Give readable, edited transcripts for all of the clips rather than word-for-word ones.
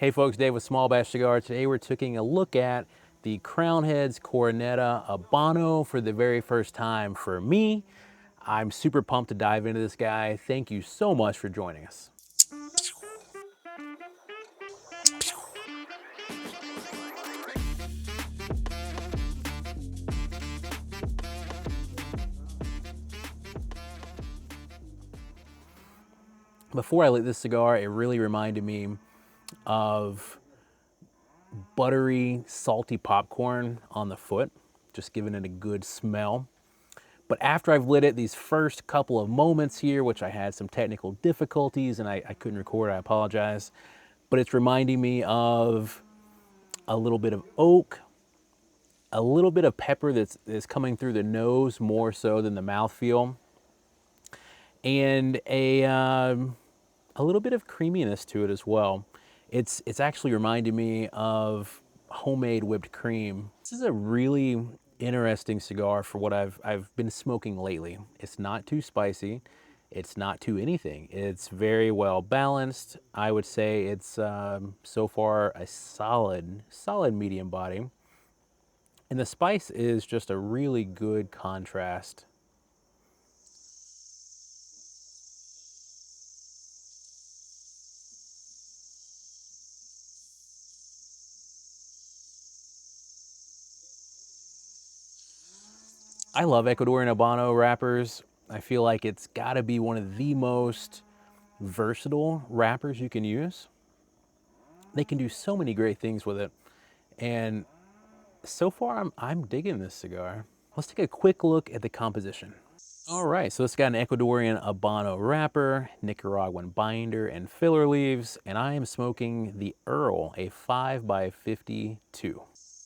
Hey folks, Dave with Small Batch Cigar. Today we're taking a look at the Crowned Heads Coroneta Habano for the very first time for me. I'm super pumped to dive into this guy. Thank you so much for joining us. Before I lit this cigar, it really reminded me of buttery, salty popcorn on the foot, just giving it a good smell. But after I've lit it, these first couple of moments here, which I had some technical difficulties and I couldn't record, I apologize, but it's reminding me of a little bit of oak, a little bit of pepper that's coming through the nose more so than the mouthfeel, and a little bit of creaminess to it as well. It's actually reminding me of homemade whipped cream. This is a really interesting cigar for what I've been smoking lately. It's not too spicy. It's not too anything. It's very well balanced. I would say it's so far a solid medium body. And the spice is just a really good contrast. I love Ecuadorian Habano wrappers. I feel like it's gotta be one of the most versatile wrappers you can use. They can do so many great things with it. And so far, I'm digging this cigar. Let's take a quick look at the composition. All right, so it's got an Ecuadorian Habano wrapper, Nicaraguan binder, and filler leaves, and I am smoking the Earl, a 5x52.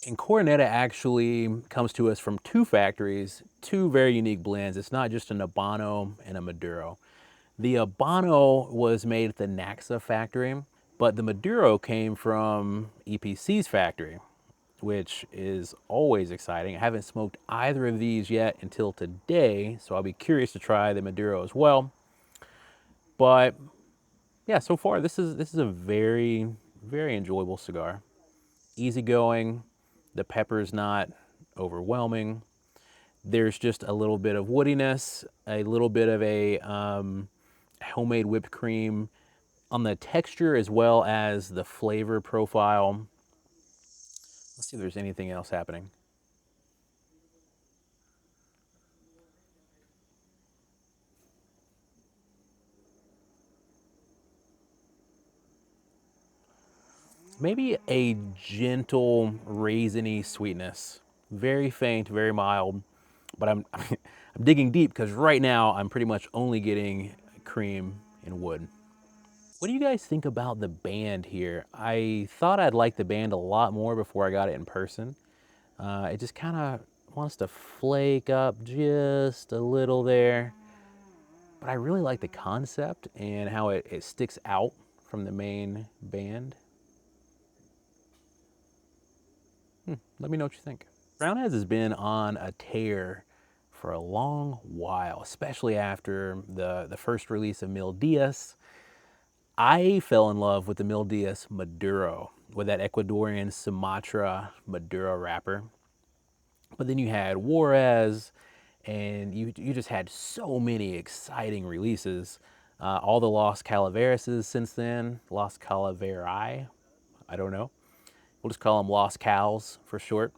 And Coroneta actually comes to us from two factories, two very unique blends. It's not just an Habano and a Maduro. The Habano was made at the Naxa factory, but the Maduro came from EPC's factory, which is always exciting. I haven't smoked either of these yet until today, so I'll be curious to try the Maduro as well. But yeah, so far this is a very enjoyable cigar. Easygoing. The pepper's not overwhelming. There's just a little bit of woodiness, a little bit of a homemade whipped cream on the texture as well as the flavor profile. Let's see if there's anything else happening. Maybe a gentle raisiny sweetness. Very faint, very mild, but I'm I'm digging deep because right now I'm pretty much only getting cream and wood. What do you guys think about the band here? I thought I'd like the band a lot more before I got it in person. It just kind of wants to flake up just a little there. But I really like the concept and how it sticks out from the main band. Let me know what you think. Crowned Heads has been on a tear for a long while, especially after the first release of Mil Diaz. I fell in love with the Mil Diaz Maduro, with that Ecuadorian Sumatra Maduro wrapper. But then you had Juarez, and you just had so many exciting releases. All the Los Calaveras since then, Los Calaveri, I don't know. We'll just call them Los Cals for short.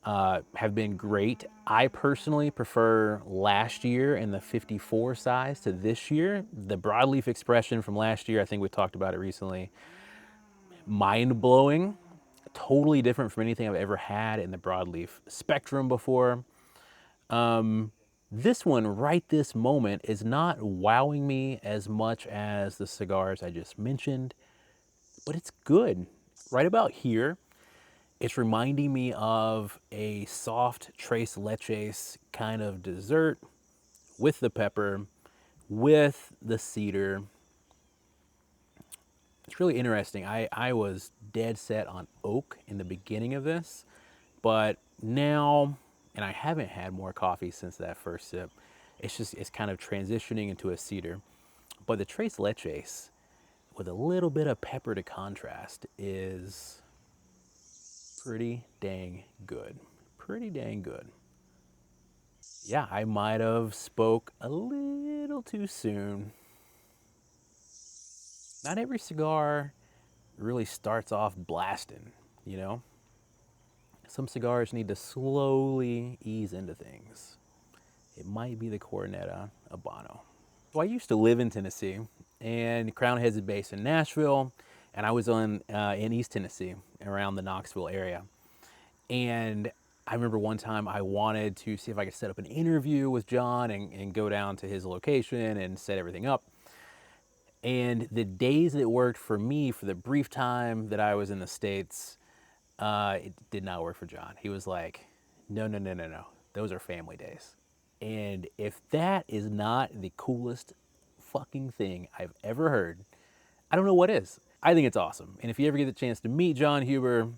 Have been great. I personally prefer last year in the 54 size to this year. The broadleaf expression from last year, I think we talked about it recently, mind-blowing. Totally different from anything I've ever had in the broadleaf spectrum before. This one right this moment is not wowing me as much as the cigars I just mentioned, but it's good. Right about here, it's reminding me of a soft tres leches kind of dessert with the pepper, with the cedar. It's really interesting. I was dead set on oak in the beginning of this, but now, and I haven't had more coffee since that first sip, it's kind of transitioning into a cedar. But the tres leches, with a little bit of pepper to contrast is pretty dang good. Pretty dang good. Yeah, I might have spoke a little too soon. Not every cigar really starts off blasting, you know? Some cigars need to slowly ease into things. It might be the Coroneta Habano. So I used to live in Tennessee, and Crowned Heads is based in Nashville, and I was in East Tennessee, around the Knoxville area. And I remember one time I wanted to see if I could set up an interview with Jon and go down to his location and set everything up. And the days that it worked for me, for the brief time that I was in the States, it did not work for Jon. He was like, no, no, no, no, no. Those are family days. And if that is not the coolest fucking thing I've ever heard, I don't know what is. I think it's awesome. And if you ever get the chance to meet Jon Huber,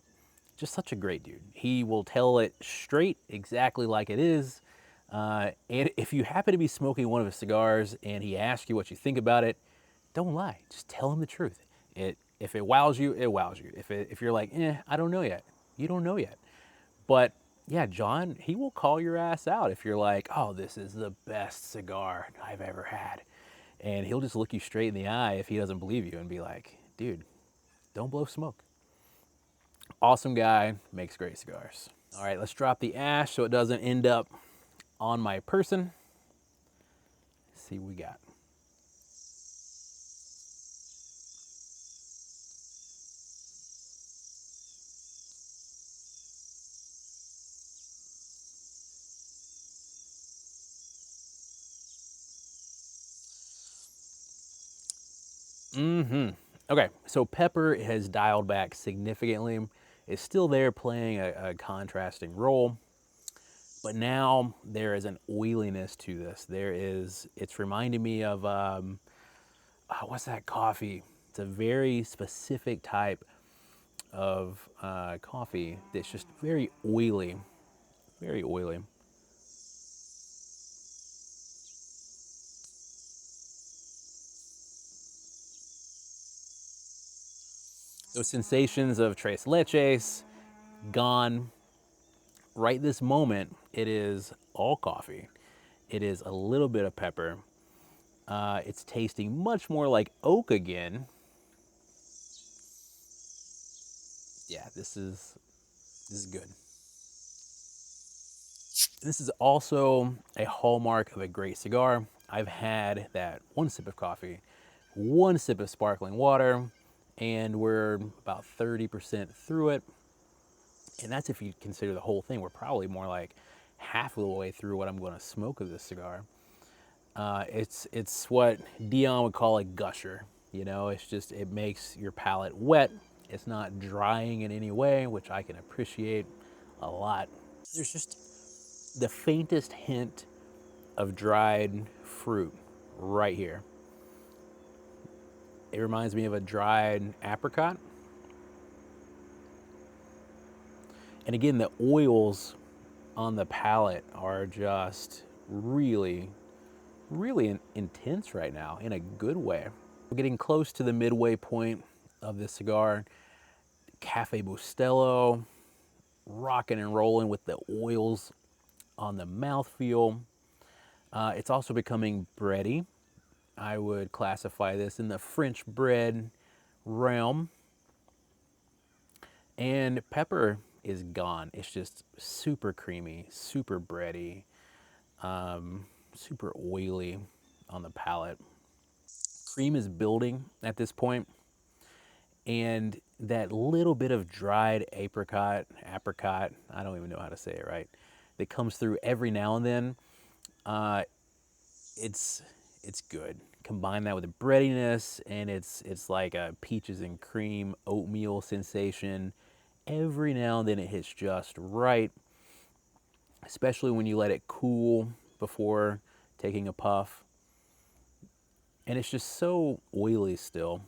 just such a great dude. He will tell it straight, exactly like it is. And if you happen to be smoking one of his cigars and he asks you what you think about it, don't lie. Just tell him the truth. If it wows you, it wows you. If you're like, I don't know yet, you don't know yet. But yeah, Jon, he will call your ass out if you're like, oh, this is the best cigar I've ever had. And he'll just look you straight in the eye if he doesn't believe you and be like, dude, don't blow smoke. Awesome guy, makes great cigars. All right, let's drop the ash so it doesn't end up on my person. Let's see what we got. Okay, so pepper has dialed back significantly. It's still there playing a contrasting role, but now there is an oiliness to this. It's reminding me of, what's that coffee? It's a very specific type of coffee that's just very oily, very oily. Those sensations of tres leches, gone. Right this moment, it is all coffee. It is a little bit of pepper. It's tasting much more like oak again. Yeah, this is good. This is also a hallmark of a great cigar. I've had that one sip of coffee, one sip of sparkling water, and we're about 30% through it. And that's if you consider the whole thing. We're probably more like half of the way through what I'm going to smoke of this cigar. It's what Dion would call a gusher. You know, it makes your palate wet. It's not drying in any way, which I can appreciate a lot. There's just the faintest hint of dried fruit right here. It reminds me of a dried apricot. And again, the oils on the palate are just really, really intense right now in a good way. We're getting close to the midway point of this cigar. Cafe Bustelo, rocking and rolling with the oils on the mouthfeel. It's also becoming bready. I would classify this in the French bread realm. And pepper is gone. It's just super creamy, super bready, super oily on the palate. Cream is building at this point, and that little bit of dried apricot, I don't even know how to say it right, that comes through every now and then, uh, it's it's good. Combine that with the breadiness, and it's like a peaches and cream oatmeal sensation. Every now and then it hits just right, especially when you let it cool before taking a puff. And it's just so oily still.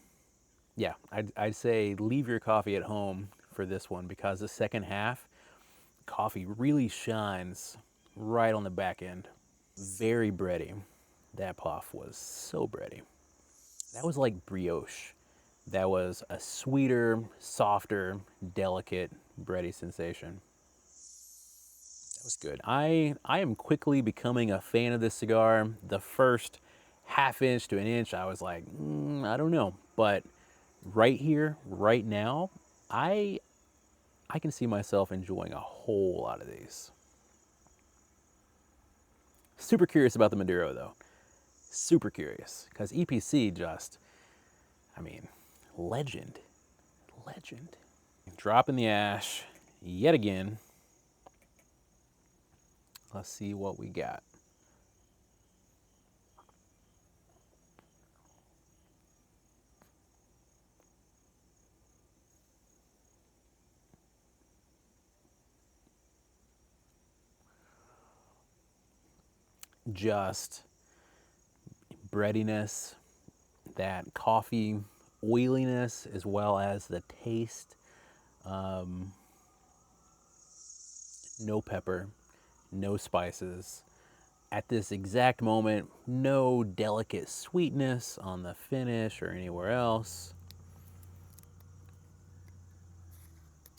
Yeah, I'd say leave your coffee at home for this one, because the second half, coffee really shines right on the back end. Very bready. That puff was so bready. That was like brioche. That was a sweeter, softer, delicate, bready sensation. That was good. I am quickly becoming a fan of this cigar. The first half inch to an inch, I was like, I don't know. But right here, right now, I can see myself enjoying a whole lot of these. Super curious about the Maduro though. Super curious. Because EPC just, I mean, legend. Legend. Dropping the ash yet again. Let's see what we got. Just breadiness, that coffee oiliness, as well as the taste. No pepper, no spices. At this exact moment, no delicate sweetness on the finish or anywhere else.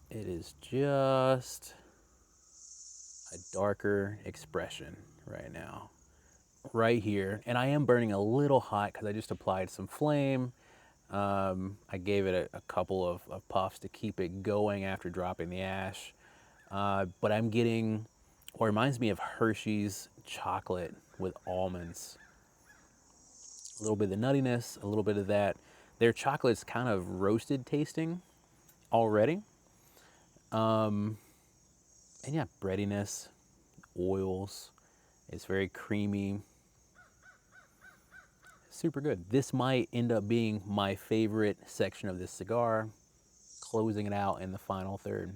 It is just a darker expression right now. Right here, and I am burning a little hot because I just applied some flame. I gave it a couple of puffs to keep it going after dropping the ash. But I'm getting what reminds me of Hershey's chocolate with almonds. A little bit of the nuttiness, a little bit of that. Their chocolate's kind of roasted tasting already. And yeah, breadiness, oils. It's very creamy. Super good. This might end up being my favorite section of this cigar, closing it out in the final third.